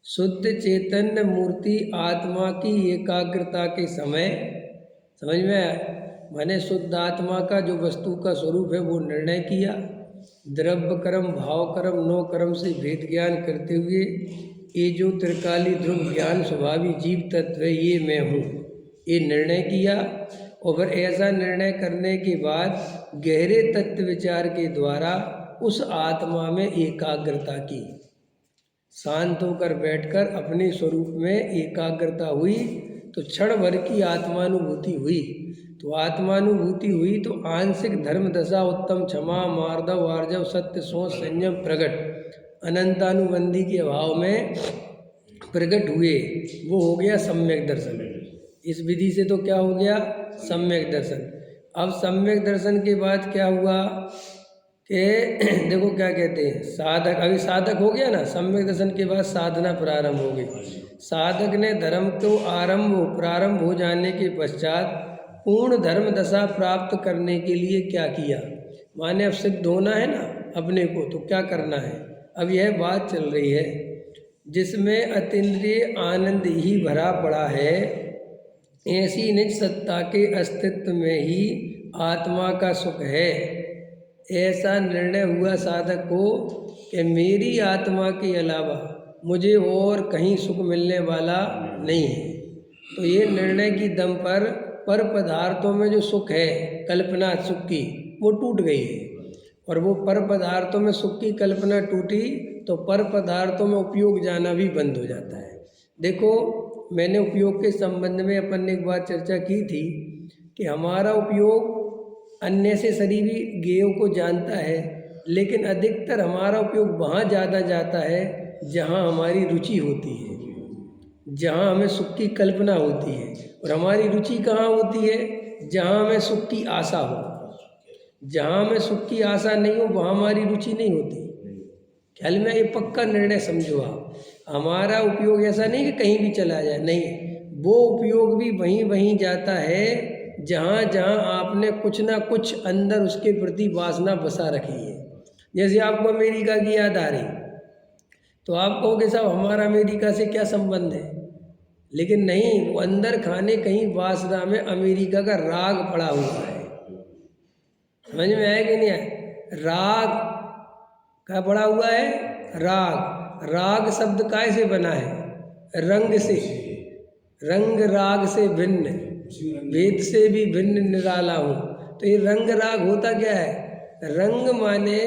शुद्ध चैतन्य मूर्ति आत्मा की एकाग्रता के समय, समझ में आया? मैंने शुद्ध आत्मा का जो वस्तु का स्वरूप है वो निर्णय किया, द्रव्य कर्म भाव कर्म 9 कर्म से भेद ज्ञान करते हुए ये जो त्रिकाली ध्रुव ज्ञान स्वभावी जीव तत्व है ये मैं हूँ, ये निर्णय किया। और फिर ऐसा निर्णय करने के बाद गहरे तत्व विचार के द्वारा उस आत्मा में एकाग्रता की, शांत होकर बैठकर अपने स्वरूप में एकाग्रता हुई तो क्षण भर की आत्मानुभूति हुई। तो आत्मानुभूति हुई तो आंशिक धर्म दशा उत्तम क्षमा मार्दव आर्जव सत्य सोच संयम प्रगट अनंतानुबंधी के अभाव में प्रकट हुए, वो हो गया सम्यक दर्शन। इस विधि से तो क्या हो गया? सम्यक दर्शन। अब सम्यक दर्शन के बाद क्या हुआ कि देखो क्या कहते हैं, साधक, अभी साधक हो गया ना, सम्यक दर्शन के बाद साधना प्रारंभ हो गई। साधक ने धर्म को प्रारंभ हो जाने के पश्चात पूर्ण धर्म दशा प्राप्त करने के लिए क्या किया? माने अब सिद्ध होना है ना अपने को, तो क्या करना है? अब यह बात चल रही है जिसमें अतीन्द्रिय आनंद ही भरा पड़ा है, ऐसी निज सत्ता के अस्तित्व में ही आत्मा का सुख है। ऐसा निर्णय हुआ साधक को कि मेरी आत्मा के अलावा मुझे और कहीं सुख मिलने वाला नहीं है। तो ये निर्णय की दम पर पदार्थों में जो सुख है कल्पना सुख की, वो टूट गई है। और वो पर पदार्थों में सुख की कल्पना टूटी तो पर पदार्थों में उपयोग जाना भी बंद हो जाता है। देखो, मैंने उपयोग के संबंध में अपन ने एक बार चर्चा की थी कि हमारा उपयोग अन्य से शरीरी ज्ञेयों को जानता है, लेकिन अधिकतर हमारा उपयोग वहाँ ज़्यादा जाता है जहाँ हमारी रुचि होती है, जहाँ हमें सुख की कल्पना होती है। और हमारी रुचि कहाँ होती है? जहाँ हमें सुख की आशा हो। जहाँ हमें सुख की आशा नहीं हो वहाँ हमारी रुचि नहीं होती। ख्याल में ये पक्का निर्णय समझो आप। हमारा उपयोग ऐसा नहीं कि कहीं भी चला जाए, नहीं, वो उपयोग भी वहीं जाता है जहाँ जहाँ आपने कुछ ना कुछ अंदर उसके प्रति वासना बसा रखी है। जैसे आपको अमेरिका की याद आ रही तो आप कहोगे साहब हमारा अमेरिका से क्या संबंध है, लेकिन नहीं, वो अंदर खाने कहीं वासना में अमेरिका का राग पड़ा हुआ है। समझ में आया कि नहीं आया? राग क्या पड़ा हुआ है? राग। राग शब्द काय से बना है? रंग से। रंग राग से भिन्न, वेद से भी भिन्न निराला हूँ। तो ये रंग राग होता क्या है? रंग माने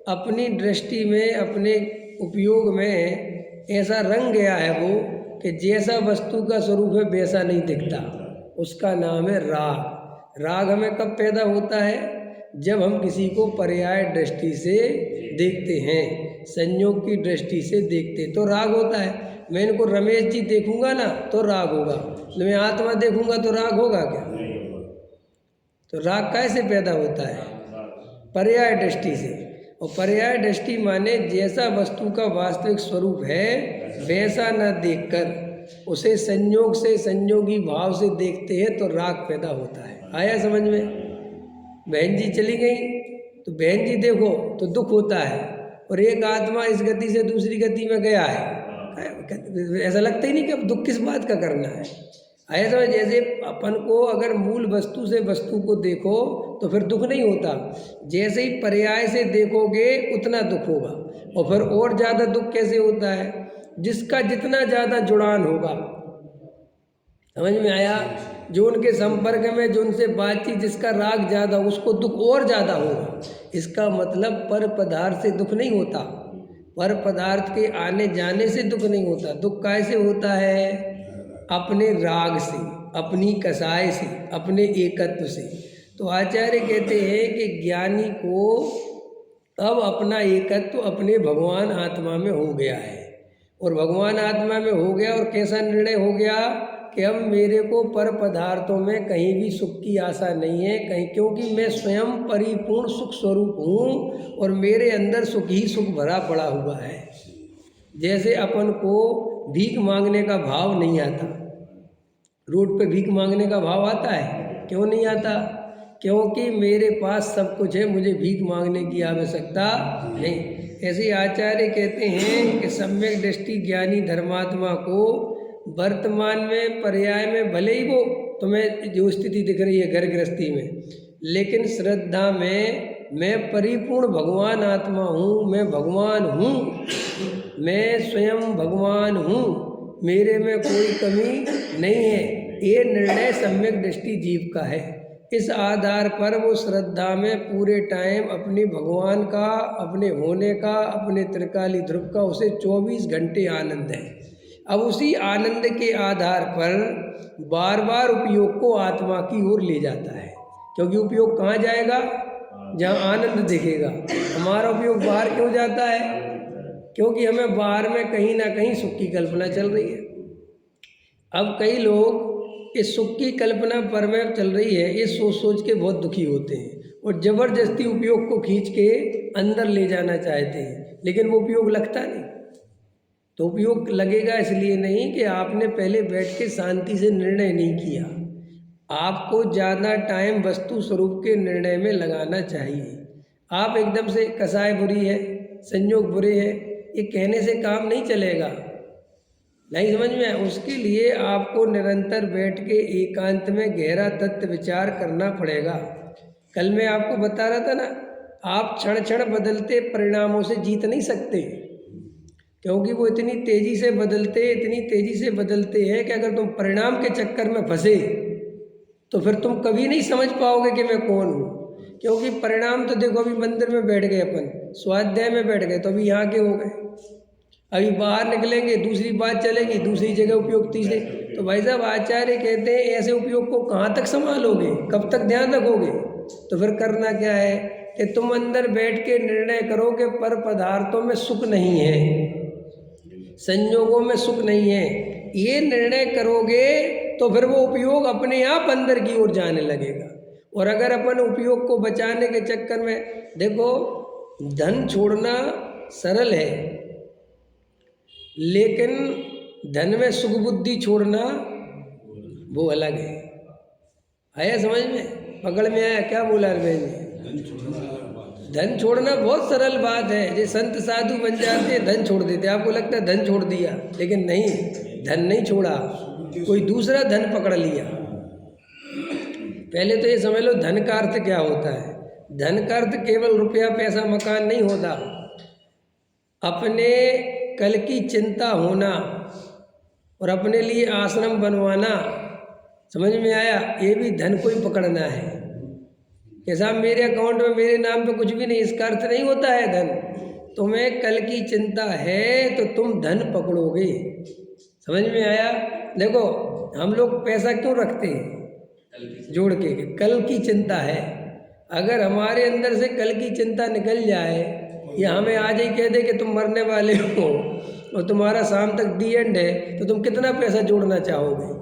अपनी दृष्टि में, अपने उपयोग में ऐसा रंग गया है वो कि जैसा वस्तु का स्वरूप है वैसा नहीं दिखता, उसका नाम है राग। राग हमें कब पैदा होता है? जब हम किसी को पर्याय दृष्टि से देखते हैं, संयोग की दृष्टि से देखते तो राग होता है। मैं इनको रमेश जी देखूंगा ना तो राग होगा, मैं आत्मा देखूंगा तो राग होगा क्या? तो राग कैसे पैदा होता है? पर्याय दृष्टि से। और पर्याय दृष्टि माने जैसा वस्तु का वास्तविक स्वरूप है वैसा न देखकर उसे संयोग से, संयोगी भाव से देखते हैं तो राग पैदा होता है। आया समझ में? बहन जी चली गई तो बहन जी देखो तो दुख होता है, और एक आत्मा इस गति से दूसरी गति में गया है, ऐसा लगता ही नहीं कि अब दुख किस बात का करना है। आया समझ? जैसे अपन को अगर मूल वस्तु से वस्तु को देखो तो फिर दुख नहीं होता, जैसे ही पर्याय से देखोगे उतना दुख होगा। और फिर और ज़्यादा दुख कैसे होता है? जिसका जितना ज़्यादा जुड़ान होगा, समझ में आया? जो उनके संपर्क में, जो उनसे बातचीत, जिसका राग ज़्यादा, उसको दुख और ज़्यादा होगा। इसका मतलब पर पदार्थ से दुख नहीं होता, पर पदार्थ के आने जाने से दुख नहीं होता। दुख कैसे होता है? अपने राग से, अपनी कसाय से, अपने एकत्व से। तो आचार्य कहते हैं कि ज्ञानी को अब अपना एकत्व अपने भगवान आत्मा में हो गया है। और भगवान आत्मा में हो गया, और कैसा निर्णय हो गया कि अब मेरे को पर पदार्थों में कहीं भी सुख की आशा नहीं है कहीं, क्योंकि मैं स्वयं परिपूर्ण सुख स्वरूप हूँ और मेरे अंदर सुख ही सुख भरा पड़ा हुआ है। जैसे अपन को भीख मांगने का भाव नहीं आता, रोड पे भीख मांगने का भाव आता है? क्यों नहीं आता? क्योंकि मेरे पास सब कुछ है, मुझे भीख मांगने की आवश्यकता नहीं। ऐसे आचार्य कहते हैं कि सम्यक दृष्टि ज्ञानी धर्मात्मा को वर्तमान में पर्याय में भले ही वो तुम्हें जो स्थिति दिख रही है घर गृहस्थी में, लेकिन श्रद्धा में मैं परिपूर्ण भगवान आत्मा हूँ, मैं भगवान हूँ, मैं स्वयं भगवान हूँ, मेरे में कोई कमी नहीं है, ये निर्णय सम्यक दृष्टि जीव का है। इस आधार पर वो श्रद्धा में पूरे टाइम अपने भगवान का, अपने होने का, अपने त्रिकाली ध्रुव का उसे 24 घंटे आनंद है। अब उसी आनंद के आधार पर बार बार उपयोग को आत्मा की ओर ले जाता है, क्योंकि उपयोग कहाँ जाएगा? जहाँ आनंद दिखेगा। हमारा उपयोग बाहर क्यों जाता है? क्योंकि हमें बाहर में कहीं ना कहीं सुख की कल्पना चल रही है। अब कई लोग इस सुख की कल्पना पर में चल रही है, ये सोच सोच के बहुत दुखी होते हैं और ज़बरदस्ती उपयोग को खींच के अंदर ले जाना चाहते हैं, लेकिन वो उपयोग लगता नहीं। तो उपयोग लगेगा इसलिए नहीं कि आपने पहले बैठ के शांति से निर्णय नहीं किया। आपको ज़्यादा टाइम वस्तु स्वरूप के निर्णय में लगाना चाहिए। आप एकदम से कसाय बुरी है, संयोग बुरे है, ये कहने से काम नहीं चलेगा। नहीं समझ में आया? उसके लिए आपको निरंतर बैठ के एकांत में गहरा तत्व विचार करना पड़ेगा। कल मैं आपको बता रहा था ना, आप क्षण क्षण बदलते परिणामों से जीत नहीं सकते, क्योंकि वो इतनी तेज़ी से बदलते हैं कि अगर तुम परिणाम के चक्कर में फंसे तो फिर तुम कभी नहीं समझ पाओगे कि मैं कौन हूँ। क्योंकि परिणाम तो देखो, अभी मंदिर में बैठ गए, अपन स्वाध्याय में बैठ गए तो अभी यहाँ के हो गए, अभी बाहर निकलेंगे दूसरी बात चलेगी, दूसरी जगह उपयोग तीसरे। तो भाई साहब आचार्य कहते हैं ऐसे उपयोग को कहाँ तक संभालोगे, कब तक ध्यान रखोगे? तो फिर करना क्या है कि तुम अंदर बैठ के निर्णय करो कि पर पदार्थों में सुख नहीं है, संयोगों में सुख नहीं है। ये निर्णय करोगे तो फिर वो उपयोग अपने आप अंदर की ओर जाने लगेगा। और अगर अपन उपयोग को बचाने के चक्कर में, देखो धन छोड़ना सरल है, लेकिन धन में सुख बुद्धि छोड़ना वो अलग है। आया समझ में? पकड़ में आया? क्या बोला अरविंद ने? धन छोड़ना बहुत सरल बात है। जो संत साधु बन जाते हैं धन छोड़ देते, आपको लगता है धन छोड़ दिया, लेकिन नहीं, धन नहीं छोड़ा, कोई दूसरा धन पकड़ लिया। पहले तो ये समझ लो धन का अर्थ क्या होता है। धन का अर्थ केवल रुपया पैसा मकान नहीं होता, अपने कल की चिंता होना और अपने लिए आश्रम बनवाना। समझ में आया? ये भी धन को ही पकड़ना है कि साहब मेरे अकाउंट में मेरे नाम पे कुछ भी नहीं, इसका अर्थ नहीं होता है धन। तुम्हें कल की चिंता है तो तुम धन पकड़ोगे। समझ में आया? देखो हम लोग पैसा क्यों रखते हैं जोड़ के? कल की चिंता है। अगर हमारे अंदर से कल की चिंता निकल जाए या हमें आज ही कह दे कि तुम मरने वाले हो और तुम्हारा शाम तक दी एंड है, तो तुम कितना पैसा जोड़ना चाहोगे?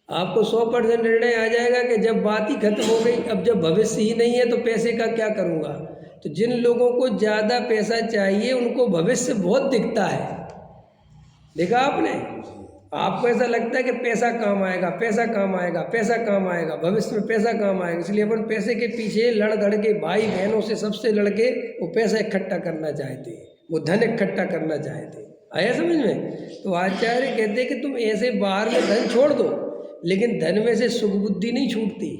आपको 100% निर्णय आ जाएगा कि जब बात ही खत्म हो गई, अब जब भविष्य ही नहीं है तो पैसे का क्या करूँगा। तो जिन लोगों को ज़्यादा पैसा चाहिए उनको भविष्य बहुत दिखता है। देखा आपने? आपको ऐसा लगता है कि पैसा काम आएगा, पैसा काम आएगा, पैसा काम आएगा, भविष्य में पैसा काम आएगा। इसलिए अपन पैसे के पीछे लड़ धड़ के भाई बहनों से सबसे लड़के वो पैसा इकट्ठा करना चाहते हैं, वो धन इकट्ठा करना चाहते हैं। आया समझ में? तो आचार्य कहते हैं कि तुम ऐसे बाहर में धन छोड़ दो, लेकिन धन में से सुख बुद्धि नहीं छूटती।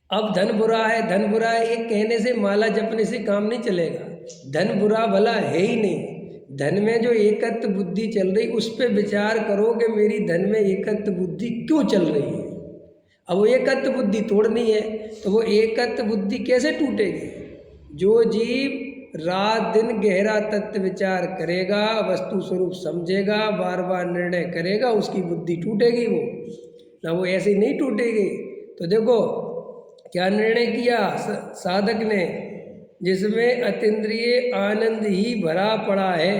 अब धन बुरा है, धन बुरा है, एक कहने से माला जपने से काम नहीं चलेगा। धन बुरा भला है ही नहीं। धन में जो एकत्व बुद्धि चल रही उस पर विचार करो कि मेरी धन में एकत्व बुद्धि क्यों चल रही है। अब वो एकत्व बुद्धि तोड़नी है तो वो एकत्व बुद्धि कैसे टूटेगी? जो जीव रात दिन गहरा तत्व विचार करेगा, वस्तु स्वरूप समझेगा, बार बार निर्णय करेगा, उसकी बुद्धि टूटेगी। वो ना वो ऐसे नहीं टूटेगी। तो देखो क्या निर्णय किया साधक ने, जिसमें अतीन्द्रिय आनंद ही भरा पड़ा है,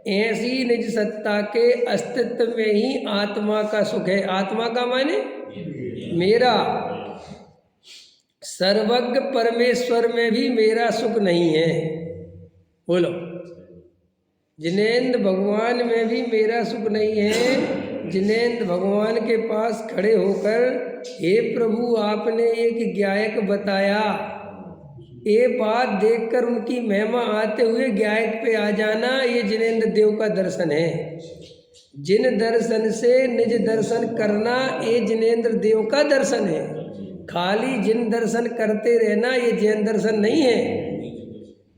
ऐसी निज सत्ता के अस्तित्व में ही आत्मा का सुख है। आत्मा का माने मेरा। सर्वज्ञ परमेश्वर में भी मेरा सुख नहीं है। बोलो, जिनेंद्र भगवान में भी मेरा सुख नहीं है। जिनेंद्र भगवान के पास खड़े होकर हे प्रभु आपने एक गायक बताया, ये बात देखकर उनकी महिमा आते हुए गायक पे आ जाना, ये जिनेंद्र देव का दर्शन है। जिन दर्शन से निज दर्शन करना, ये जिनेंद्र देव का दर्शन है। खाली जिन दर्शन करते रहना ये जैन दर्शन नहीं है।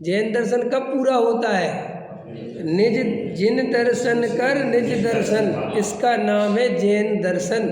जैन दर्शन कब पूरा होता है? निज जिन दर्शन कर निज दर्शन, इसका नाम है जैन दर्शन।